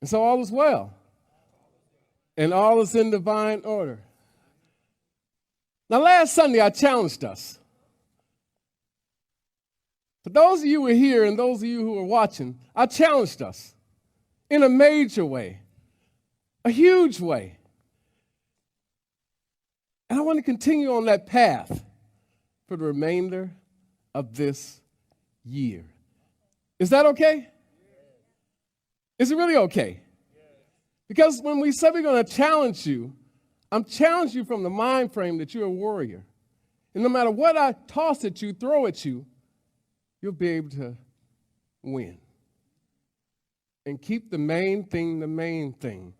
And so all is well. And all is in divine order. Now, last Sunday, I challenged us. For those of you who are here and those of you who are watching, I challenged us in a major way, a huge way. And I want to continue on that path for the remainder of this year. Is that okay? Is it really okay? Because when we say we're going to challenge you, I'm challenging you from the mind frame that you're a warrior. And no matter what I toss at you, throw at you, you'll be able to win. And keep the main thing the main thing.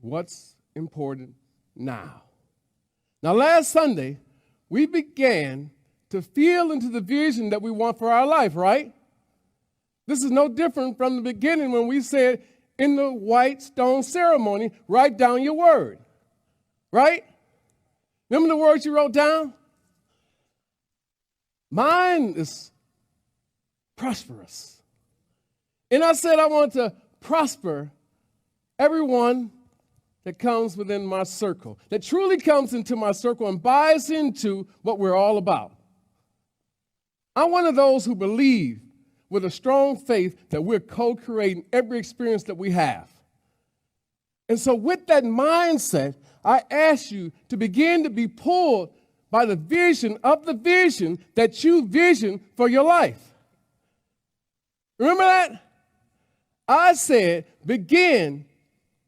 What's important now? Now, last Sunday, we began to feel into the vision that we want for our life, right? This is no different from the beginning when we said in the white stone ceremony, write down your word, right? Remember the words you wrote down? Mine is prosperous. And I said I want to prosper everyone that comes within my circle, that truly comes into my circle and buys into what we're all about. I'm one of those who believe with a strong faith that we're co-creating every experience that we have. And so with that mindset, I ask you to begin to be pulled by the vision of the vision that you vision for your life. Remember that? I said begin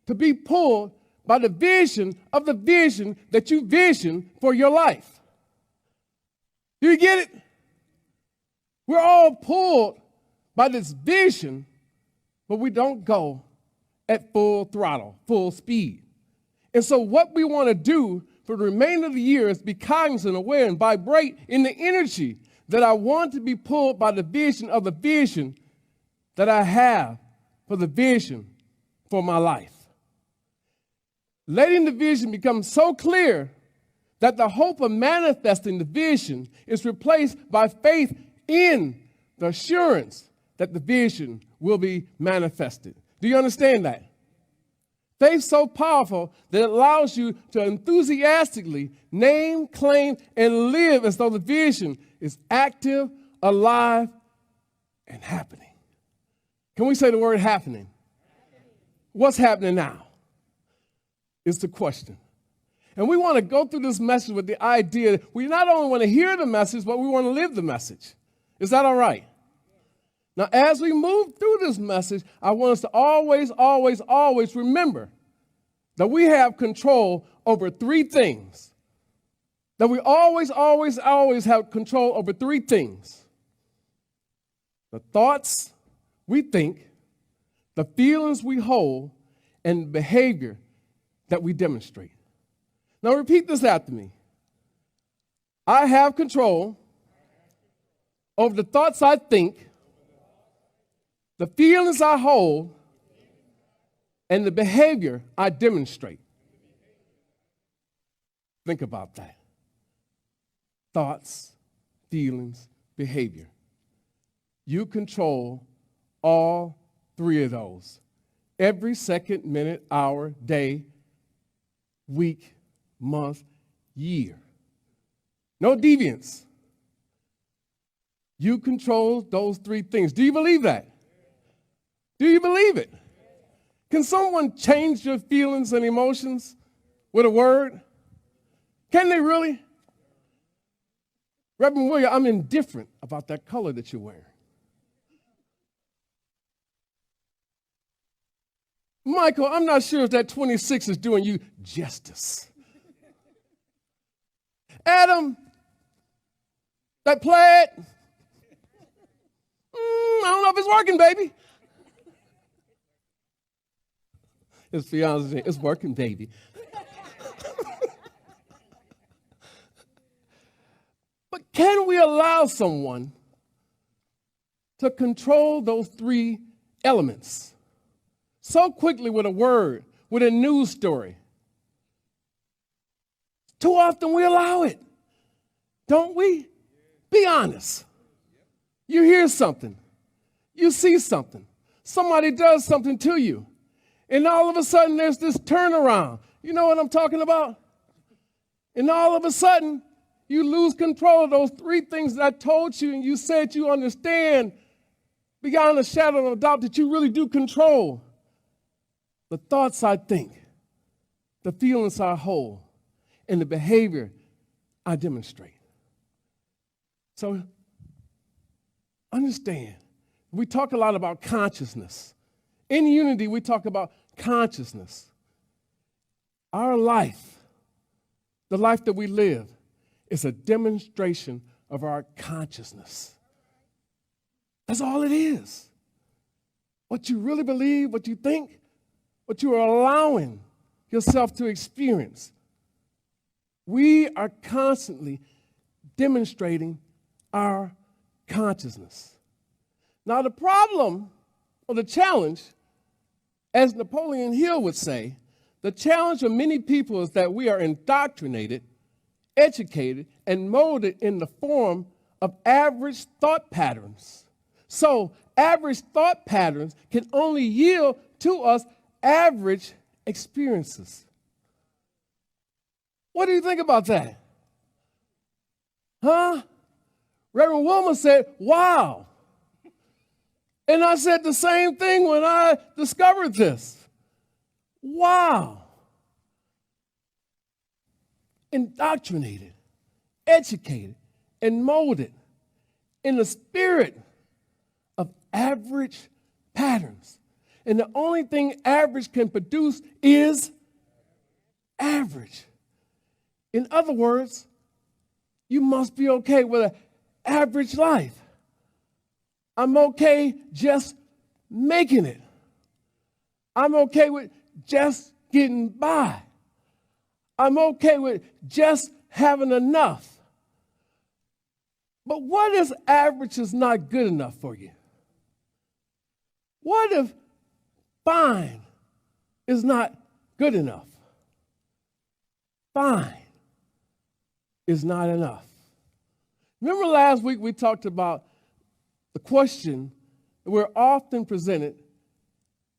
to be pulled by the vision of the vision that you vision for your life. Do you get it? We're all pulled by this vision, but we don't go at full throttle, full speed. And so what we want to do for the remainder of the year is be cognizant, aware, and vibrate in the energy that I want to be pulled by the vision of the vision that I have for the vision for my life. Letting the vision become so clear that the hope of manifesting the vision is replaced by faith in the assurance that the vision will be manifested. Do you understand that? Faith's so powerful that it allows you to enthusiastically name, claim, and live as though the vision is active, alive, and happening. Can we say the word happening? What's happening now is the question. And we want to go through this message with the idea that we not only want to hear the message, but we want to live the message. Is that all right? Now, as we move through this message, I want us to always remember that we have control over three things. That we always have control over three things. The thoughts we think, the feelings we hold, and the behavior that we demonstrate. Now, repeat this after me. I have control over the thoughts I think, the feelings I hold, and the behavior I demonstrate. Think about that. Thoughts, feelings, behavior. You control all three of those. Every second, minute, hour, day, week, month, year. No deviance. You control those three things. Do you believe that? Do you believe it? Can someone change your feelings and emotions with a word? Can they really? Reverend William, I'm indifferent about that color that you're wearing. Michael, I'm not sure if that 26 is doing you justice. Adam, that plaid, I don't know if it's working, baby. His fiance, it's working, baby. But can we allow someone to control those three elements so quickly with a word, with a news story? Too often we allow it, don't we? Be honest. You hear something. You see something. Somebody does something to you. And all of a sudden, there's this turnaround. You know what I'm talking about? And all of a sudden, you lose control of those three things that I told you, and you said you understand beyond a shadow of a doubt that you really do control. The thoughts I think, the feelings I hold, and the behavior I demonstrate. So understand, we talk a lot about consciousness. In unity, we talk about consciousness. Our life, the life that we live, is a demonstration of our consciousness. That's all it is. What you really believe, what you think, what you are allowing yourself to experience. We are constantly demonstrating our consciousness. Now, the problem or the challenge, as Napoleon Hill would say, the challenge of many people is that we are indoctrinated, educated, and molded in the form of average thought patterns. So, average thought patterns can only yield to us average experiences. What do you think about that? Huh? Reverend Wilmer said, wow. And I said the same thing when I discovered this. Wow. Indoctrinated, educated, and molded in the spirit of average patterns. And the only thing average can produce is average. In other words, you must be okay with an average life. I'm okay just making it. I'm okay with just getting by. I'm okay with just having enough. But what if average is not good enough for you? What if fine is not good enough? Fine is not enough. Remember last week we talked about the question that we're often presented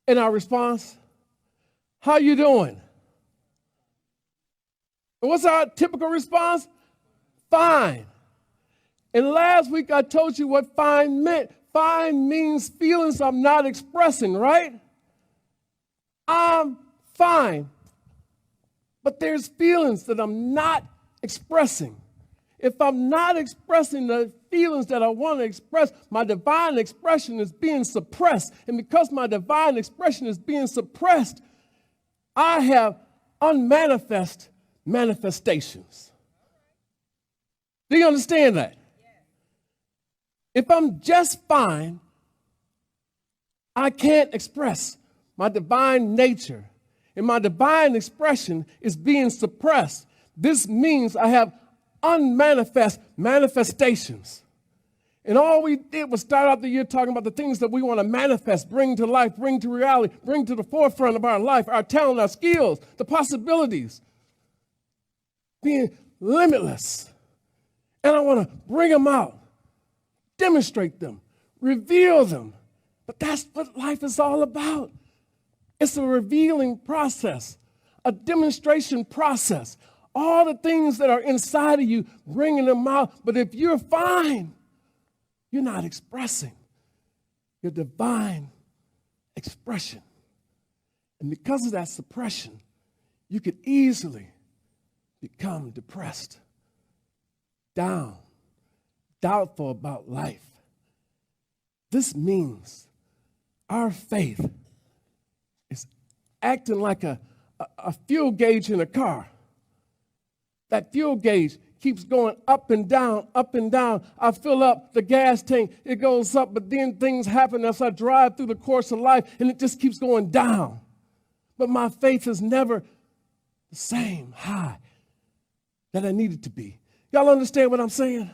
in our response? How you doing? And what's our typical response? Fine. And last week I told you what fine meant. Fine means feelings I'm not expressing, right? I'm fine. But there's feelings that I'm not expressing. If I'm not expressing the feelings that I want to express, my divine expression is being suppressed. And because my divine expression is being suppressed, I have unmanifest manifestations. Do you understand that? If I'm just fine, I can't express my divine nature. And my divine expression is being suppressed. This means I have unmanifest manifestations. And all we did was start out the year talking about the things that we want to manifest, bring to life, bring to reality, bring to the forefront of our life, our talent, our skills, the possibilities, being limitless. And I want to bring them out, demonstrate them, reveal them. But that's what life is all about. It's a revealing process, a demonstration process. All the things that are inside of you, bringing them out. But if you're fine, you're not expressing your divine expression. And because of that suppression, you could easily become depressed, down, doubtful about life. This means our faith is acting like a fuel gauge in a car. That fuel gauge keeps going up and down, up and down. I fill up the gas tank, it goes up, but then things happen as I drive through the course of life, and it just keeps going down. But my faith is never the same high that I need it to be. Y'all understand what I'm saying?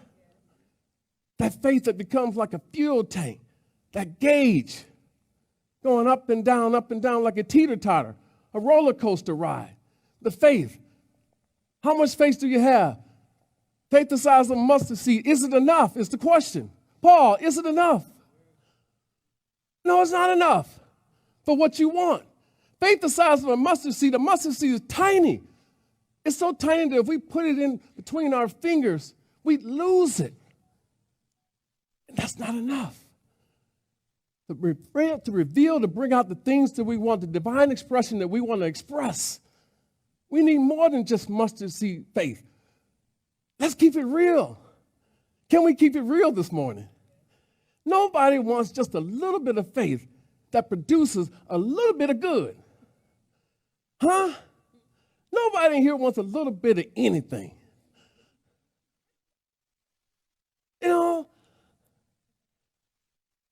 That faith that becomes like a fuel tank, that gauge going up and down like a teeter-totter, a roller coaster ride. The faith. How much faith do you have? Faith the size of a mustard seed. Is it enough? Is the question. Paul, is it enough? No, it's not enough for what you want. Faith the size of a mustard seed is tiny. It's so tiny that if we put it in between our fingers, we'd lose it. And that's not enough. To reveal, to bring out the things that we want, the divine expression that we want to express. We need more than just mustard seed faith. Let's keep it real. Can we keep it real this morning? Nobody wants just a little bit of faith that produces a little bit of good. Huh? Nobody in here wants a little bit of anything. You know,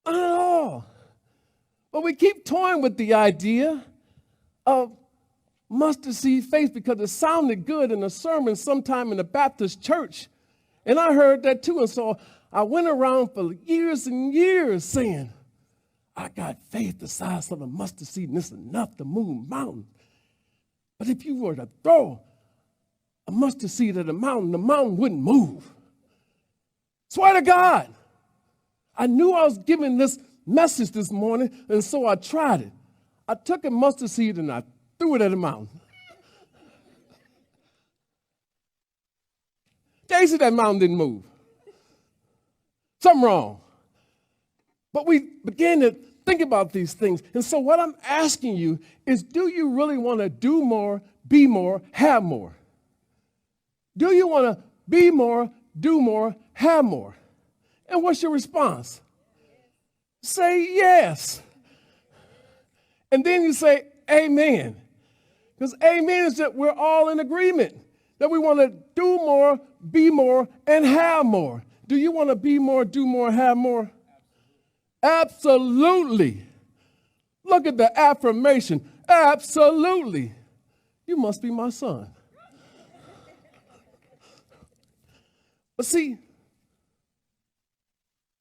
not at all. But we keep toying with the idea of mustard seed faith because it sounded good in a sermon sometime in the Baptist church. And I heard that too. And so I went around for years and years saying, I got faith the size of a mustard seed and it's enough to move mountains. But if you were to throw a mustard seed at the mountain wouldn't move. Swear to God. I knew I was giving this message this morning, and so I tried it. I took a mustard seed and I threw it at the mountain. Daisy, that mountain didn't move. Something wrong. But we began to think about these things. And so what I'm asking you is, do you really want to do more, be more, have more? Do you want to be more, do more, have more? And what's your response? Say yes. And then you say amen. Because amen is that we're all in agreement, that we want to do more, be more, and have more. Do you want to be more, do more, have more? Absolutely. Look at the affirmation. Absolutely. You must be my son. But see,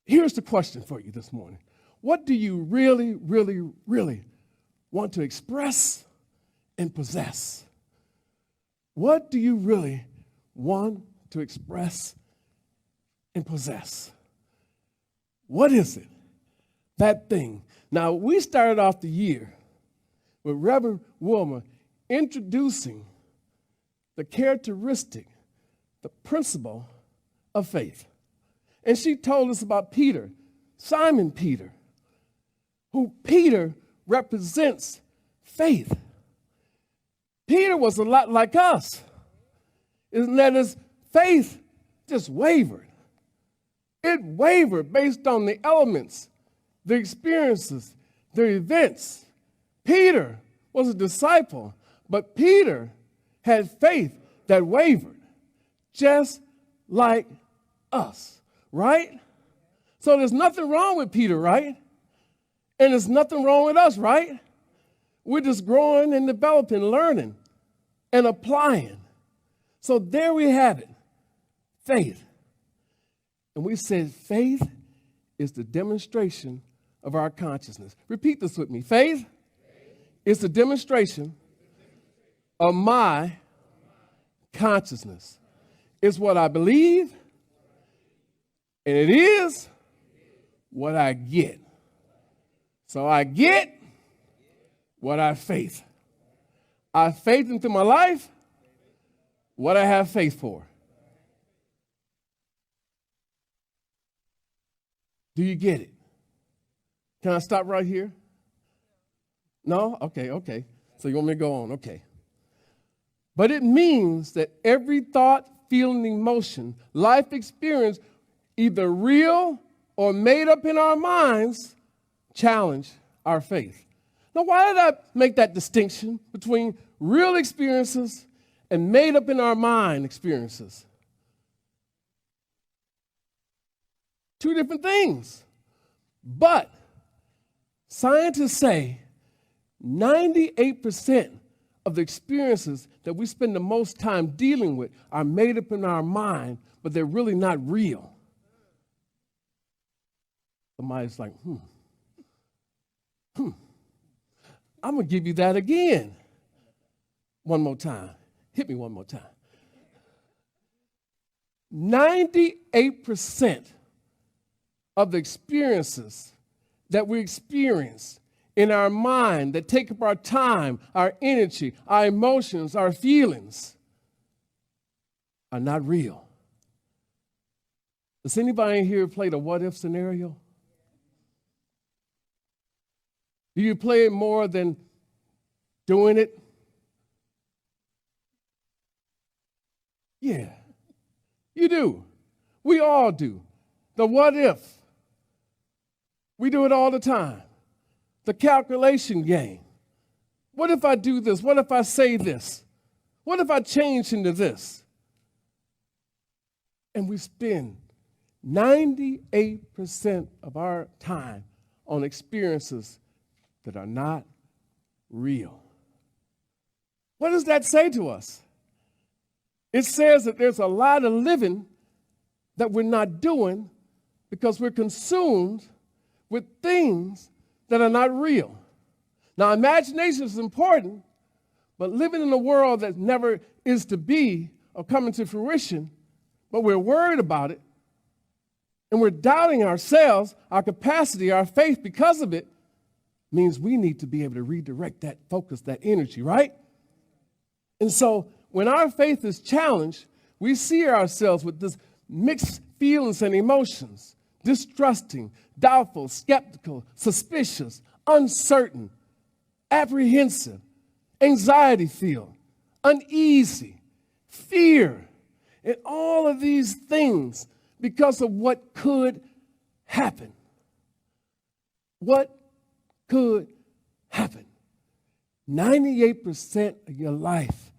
here's the question for you this morning. What do you really, really, really want to express and possess? What do you really want to express and possess? What is it? That thing. Now, we started off the year with Reverend Wilmer introducing the characteristic, the principle of faith. And she told us about Peter, Simon Peter, who Peter represents faith. Peter was a lot like us. Isn't that his faith just wavered? It wavered based on the elements, the experiences, the events. Peter was a disciple, but Peter had faith that wavered, just like us, right? So there's nothing wrong with Peter, right? And there's nothing wrong with us, right? We're just growing and developing, learning and applying. So there we have it, faith. And we said faith is the demonstration of our consciousness. Repeat this with me. Faith is the demonstration of my consciousness. It's what I believe, and it is what I get. So I get what I faith. I faith into my life what I have faith for. Do you get it? Can I stop right here? No? Okay. So you want me to go on? Okay. But it means that every thought, feeling, emotion, life experience, either real or made up in our minds, challenge our faith. Now, why did I make that distinction between real experiences and made up in our mind experiences? Two different things. But scientists say 98% of the experiences that we spend the most time dealing with are made up in our mind, but they're really not real. Somebody's like, I'm going to give you that again. One more time. Hit me one more time. 98% of the experiences that we experience in our mind that take up our time, our energy, our emotions, our feelings are not real. Does anybody in here play the what if scenario? Do you play it more than doing it? Yeah, you do. We all do. The what if. We do it all the time. The calculation game. What if I do this? What if I say this? What if I change into this? And we spend 98% of our time on experiences that are not real. What does that say to us? It says that there's a lot of living that we're not doing because we're consumed with things that are not real. Now, imagination is important, but living in a world that never is to be or coming to fruition, but we're worried about it, and we're doubting ourselves, our capacity, our faith because of it, means we need to be able to redirect that focus, that energy, right? And so when our faith is challenged, we see ourselves with this mixed feelings and emotions, distrusting, doubtful, skeptical, suspicious, uncertain, apprehensive, anxiety-filled, uneasy, fear, and all of these things because of what could happen. What could happen? 98% of your life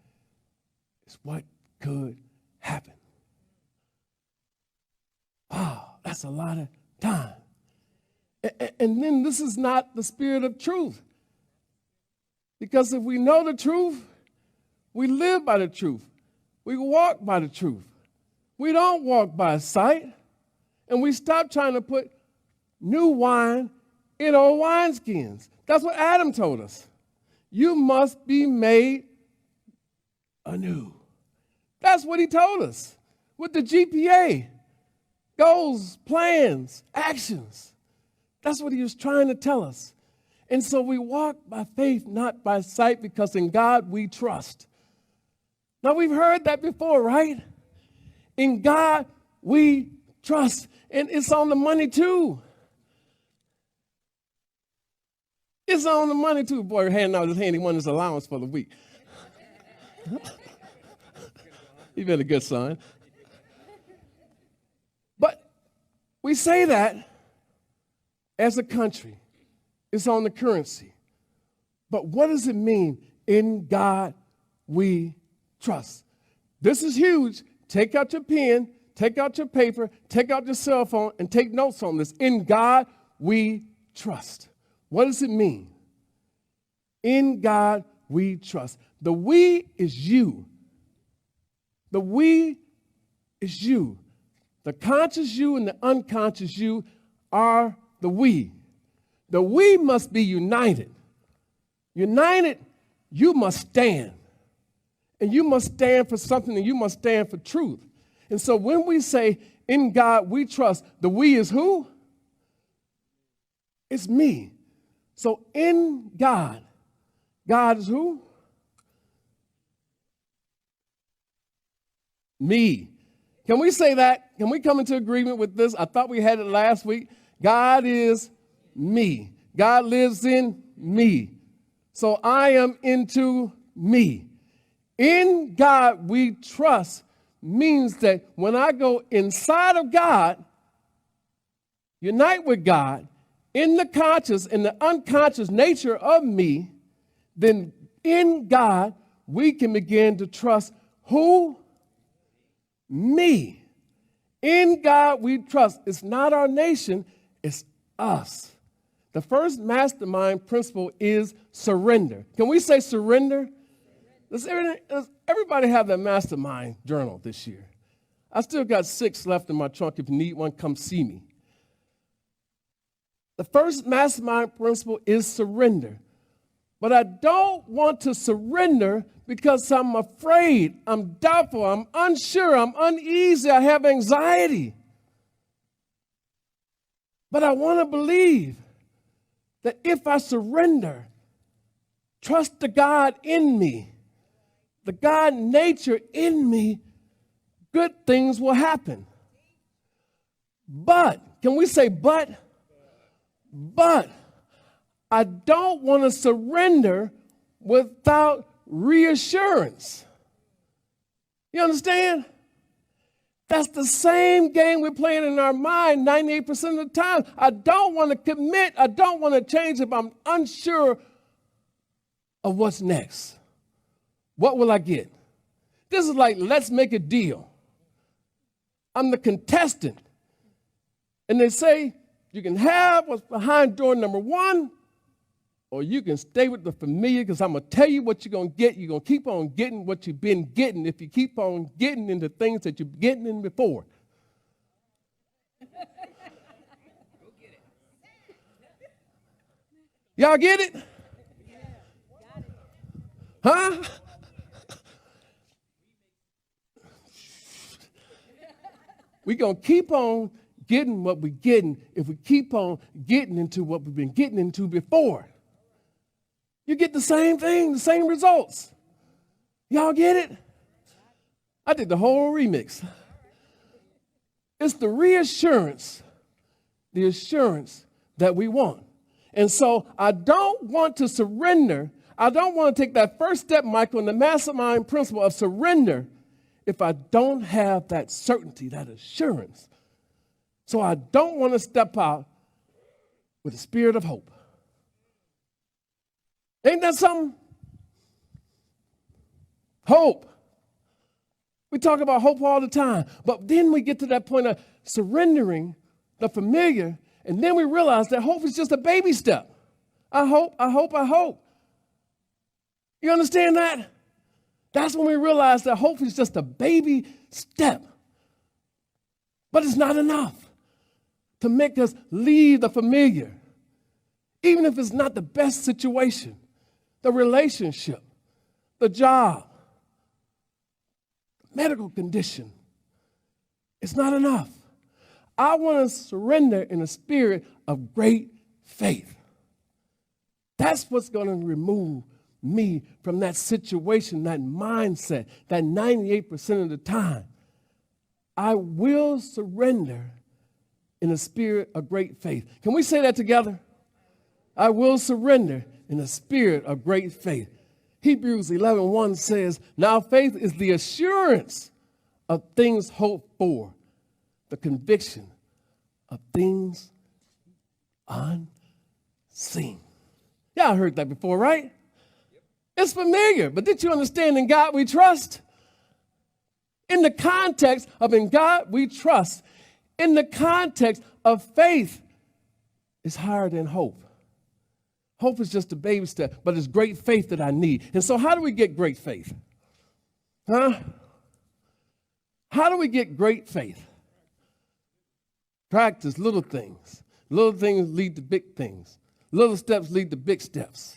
is what could happen. Wow, that's a lot of time. And then this is not the spirit of truth. Because if we know the truth, we live by the truth. We walk by the truth. We don't walk by sight. And we stop trying to put new wine in old wineskins. That's what Adam told us. You must be made anew. That's what he told us with the GPA. Goals, plans, actions. That's what he was trying to tell us. And so we walk by faith, not by sight, because in God we trust. Now, we've heard that before, right? In God we trust. And it's on the money, too. It's on the money, too. Boy, handing out his handy one his allowance for the week. You've been a good son. But we say that as a country. It's on the currency. But what does it mean? In God we trust. This is huge. Take out your pen, take out your paper, take out your cell phone, and take notes on this. In God we trust. What does it mean? In God we trust. The we is you. The we is you. The conscious you and the unconscious you are the we. The we must be united. United, you must stand. And you must stand for something, and you must stand for truth. And so when we say, in God we trust, the we is who? It's me. So in God, God is who? Me. Can we say that? Can we come into agreement with this? I thought we had it last week. God is me. God lives in me. So I am into me. In God we trust means that when I go inside of God, unite with God, in the conscious and the unconscious nature of me, then in God we can begin to trust who? Me. In God we trust. It's not our nation, it's us. The first mastermind principle is surrender. Can we say surrender? Does everybody have that mastermind journal this year? I still got 6 left in my trunk. If you need one, come see me. The first mastermind principle is surrender. But I don't want to surrender because I'm afraid, I'm doubtful, I'm unsure, I'm uneasy, I have anxiety. But I want to believe that if I surrender, trust the God in me, the God nature in me, good things will happen. But, can we say but? But I don't want to surrender without reassurance. You understand? That's the same game we're playing in our mind 98% of the time. I don't want to commit. I don't want to change if I'm unsure of what's next. What will I get? This is like, let's make a deal. I'm the contestant. And they say, you can have what's behind door number 1, or you can stay with the familiar, because I'm going to tell you what you're going to get. You're going to keep on getting what you've been getting if you keep on getting into things that you're getting in before. Y'all get it? Huh? We're going to keep on getting what we're getting if we keep on getting into what we've been getting into before. You get the same thing, the same results. Y'all get it? I did the whole remix. It's the reassurance, the assurance that we want. And so I don't want to surrender. I don't want to take that first step, Michael, in the mastermind principle of surrender if I don't have that certainty, that assurance. So I don't want to step out with a spirit of hope. Ain't that something? Hope. We talk about hope all the time, but then we get to that point of surrendering the familiar, and then we realize that hope is just a baby step. I hope. You understand that? That's when we realize that hope is just a baby step. But it's not enough to make us leave the familiar, even if it's not the best situation, the relationship, the job, medical condition. It's not enough. I want to surrender in a spirit of great faith. That's what's going to remove me from that situation, that mindset, that 98% of the time. I will surrender in a spirit of great faith. Can we say that together? I will surrender in a spirit of great faith. Hebrews 11:1 says, now faith is the assurance of things hoped for, the conviction of things unseen. Y'all heard that before, right? Yep. It's familiar, but did you understand in God we trust? In the context of in God we trust, in the context of faith, is higher than hope. Hope is just a baby step, but it's great faith that I need. And so how do we get great faith? Huh? How do we get great faith? Practice little things. Little things lead to big things. Little steps lead to big steps.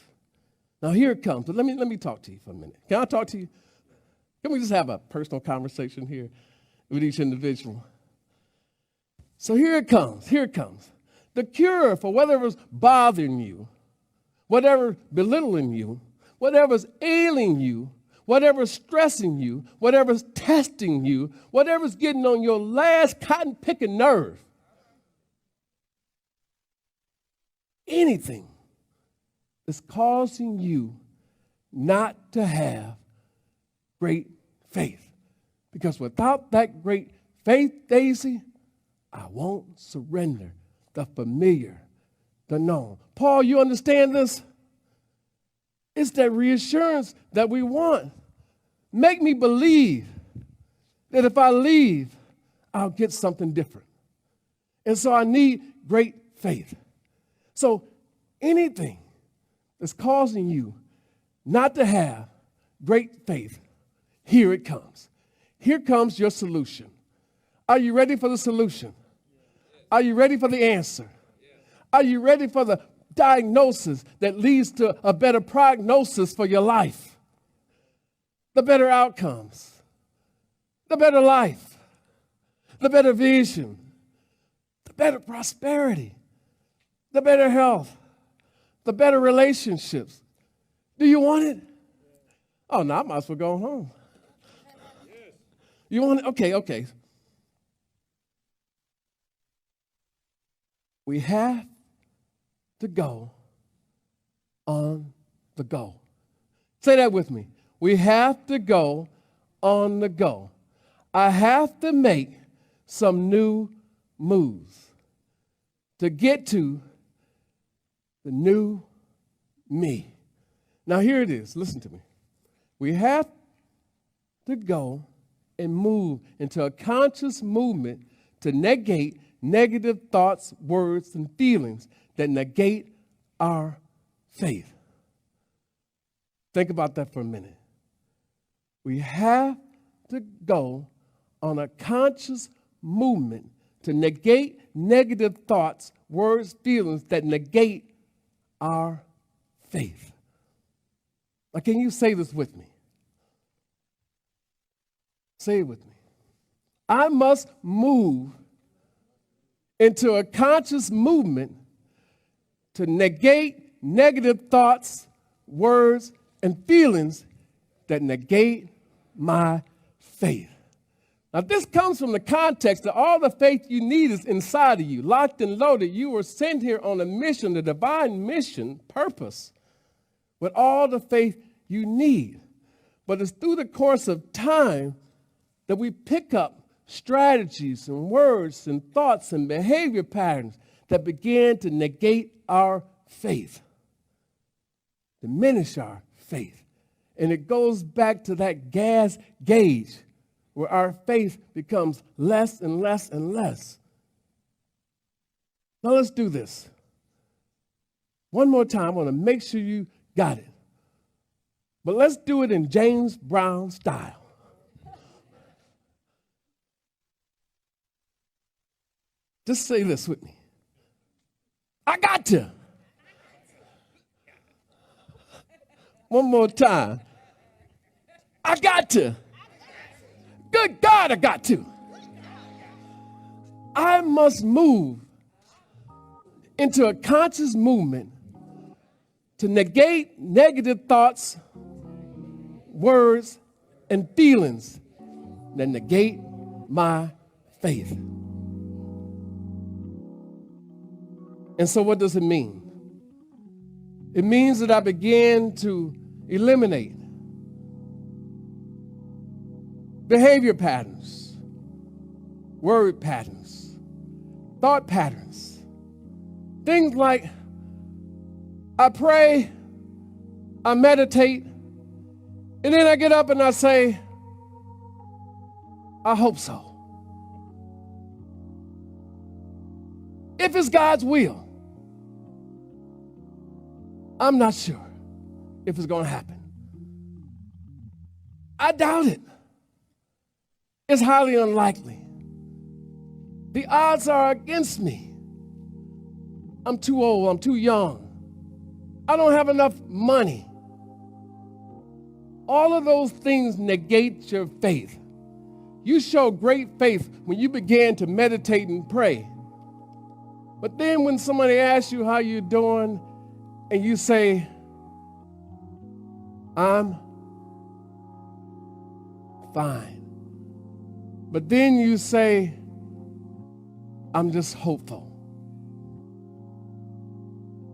Now here it comes. But let me talk to you for a minute. Can I talk to you? Can we just have a personal conversation here with each individual? So here it comes. Here it comes. The cure for whatever's bothering you, whatever's belittling you, whatever's ailing you, whatever's stressing you, whatever's testing you, whatever's getting on your last cotton-picking nerve, anything that's causing you not to have great faith. Because without that great faith, Daisy, I won't surrender the familiar, the known. Paul, you understand this? It's that reassurance that we want. Make me believe that if I leave, I'll get something different. And so I need great faith. So anything that's causing you not to have great faith, here it comes. Here comes your solution. Are you ready for the solution? Are you ready for the answer? Are you ready for the diagnosis that leads to a better prognosis for your life? The better outcomes, the better life, the better vision, the better prosperity, the better health, the better relationships. Do you want it? Oh, no, I might as well go home. You want it? Okay. We have to go on the go. Say that with me. We have to go on the go. I have to make some new moves to get to the new me. Now here it is. Listen to me. We have to go and move into a conscious movement to negate negative thoughts, words, and feelings that negate our faith. Think about that for a minute. We have to go on a conscious movement to negate negative thoughts, words, feelings that negate our faith. Now, can you say this with me? Say it with me. I must move into a conscious movement to negate negative thoughts, words, and feelings that negate my faith. Now, this comes from the context that all the faith you need is inside of you, locked and loaded. You were sent here on a mission, the divine mission, purpose, with all the faith you need. But it's through the course of time that we pick up strategies and words and thoughts and behavior patterns that begin to negate our faith, diminish our faith. And it goes back to that gas gauge where our faith becomes less and less and less. Now let's do this. One more time, I want to make sure you got it. But let's do it in James Brown style. Just say this with me. I got to. One more time. I got to. Good God, I got to. I must move into a conscious movement to negate negative thoughts, words, and feelings that negate my faith. And so what does it mean? It means that I begin to eliminate behavior patterns, word patterns, thought patterns. Things like I pray, I meditate, and then I get up and I say, I hope so. If it's God's will, I'm not sure if it's going to happen. I doubt it. It's highly unlikely. The odds are against me. I'm too old. I'm too young. I don't have enough money. All of those things negate your faith. You show great faith when you begin to meditate and pray. But then when somebody asks you how you're doing and you say, I'm fine. But then you say, I'm just hopeful.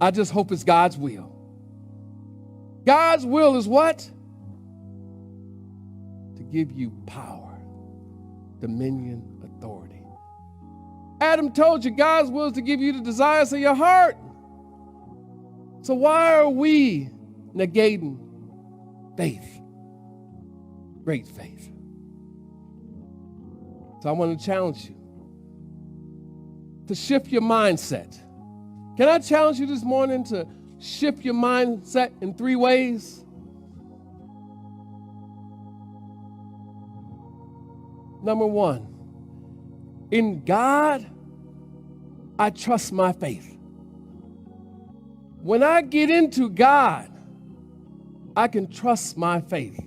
I just hope it's God's will. God's will is what? To give you power, dominion, authority. Adam told you God's will is to give you the desires of your heart. So why are we negating faith? Great faith. So I want to challenge you to shift your mindset. Can I challenge you this morning to shift your mindset in 3 ways? Number 1, in God, I trust my faith. When I get into God, I can trust my faith.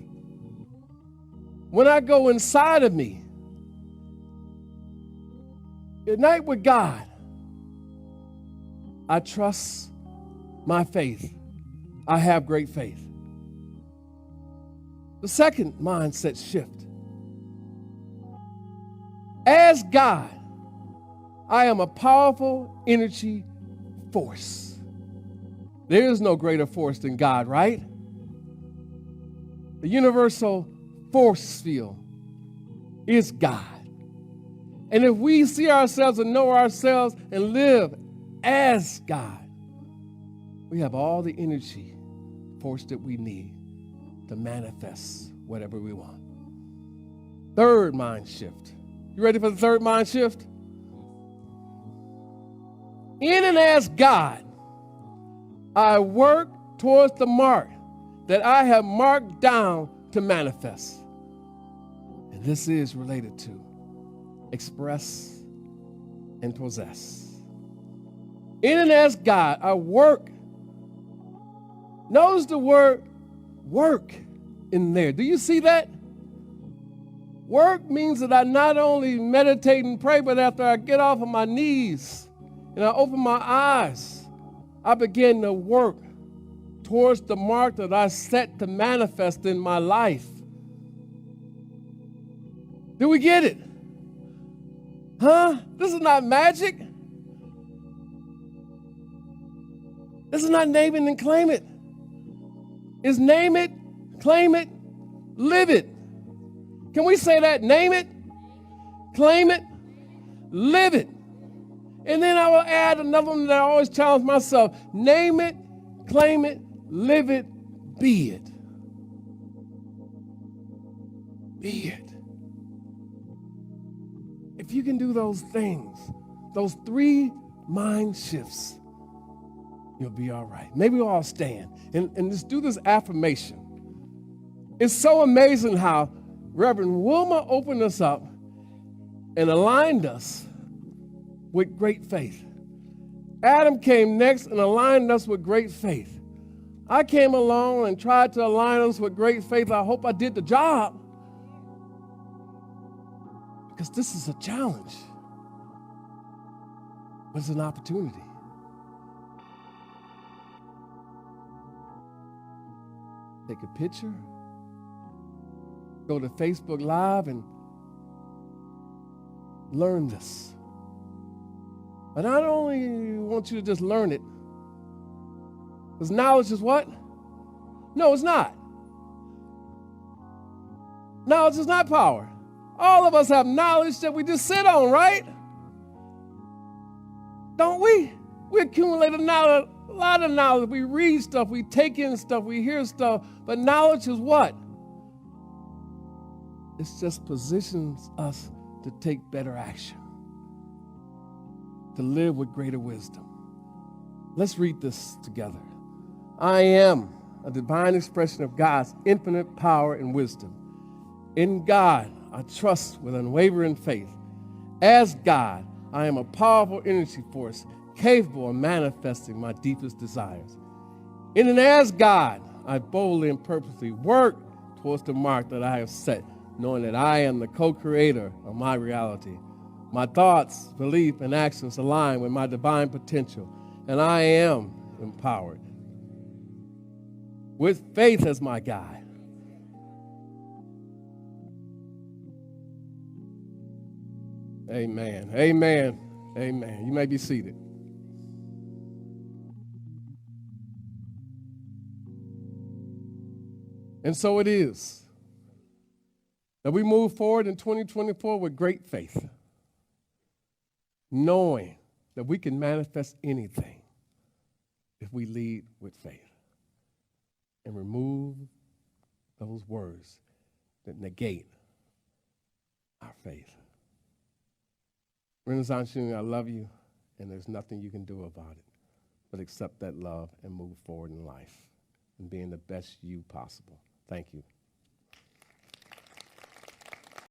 When I go inside of me, unite with God, I trust my faith. I have great faith. The second mindset shift. As God, I am a powerful energy force. There is no greater force than God, right? The universal force field is God. And if we see ourselves and know ourselves and live as God, we have all the energy force that we need to manifest whatever we want. Third mind shift. You ready for the third mind shift? In and as God, I work towards the mark that I have marked down to manifest. And this is related to express and possess. In and as God, I work. Notice the word work in there. Do you see that? Work means that I not only meditate and pray, but after I get off of my knees and I open my eyes, I begin to work towards the mark that I set to manifest in my life. Do we get it? Huh? This is not magic. This is not name it and claim it. It's name it, claim it, live it. Can we say that? Name it, claim it, live it. And then I will add another one that I always challenge myself. Name it, claim it, live it, be it. Be it. If you can do those things, those three mind shifts, you'll be all right. Maybe we'll all stand and just do this affirmation. It's so amazing how Reverend Wilma opened us up and aligned us with great faith. Adam came next and aligned us with great faith. I came along and tried to align us with great faith. I hope I did the job, because this is a challenge, but it's an opportunity. Take a picture, go to Facebook Live and learn this. But I don't only want you to just learn it, because knowledge is what? No, it's not. Knowledge is not power. All of us have knowledge that we just sit on, right? Don't we? We accumulate a lot of knowledge. We read stuff, we take in stuff, we hear stuff, but knowledge is what? It just positions us to take better action, to live with greater wisdom. Let's read this together. I am a divine expression of God's infinite power and wisdom. In God, I trust with unwavering faith. As God, I am a powerful energy force capable of manifesting my deepest desires. In and as God, I boldly and purposely work towards the mark that I have set, knowing that I am the co-creator of my reality. My thoughts, beliefs, and actions align with my divine potential, and I am empowered. With faith as my guide, amen, amen, amen. You may be seated. And so it is that we move forward in 2024 with great faith, knowing that we can manifest anything if we lead with faith and remove those words that negate our faith. Renaissance Union, I love you, and there's nothing you can do about it but accept that love and move forward in life and being the best you possible. Thank you.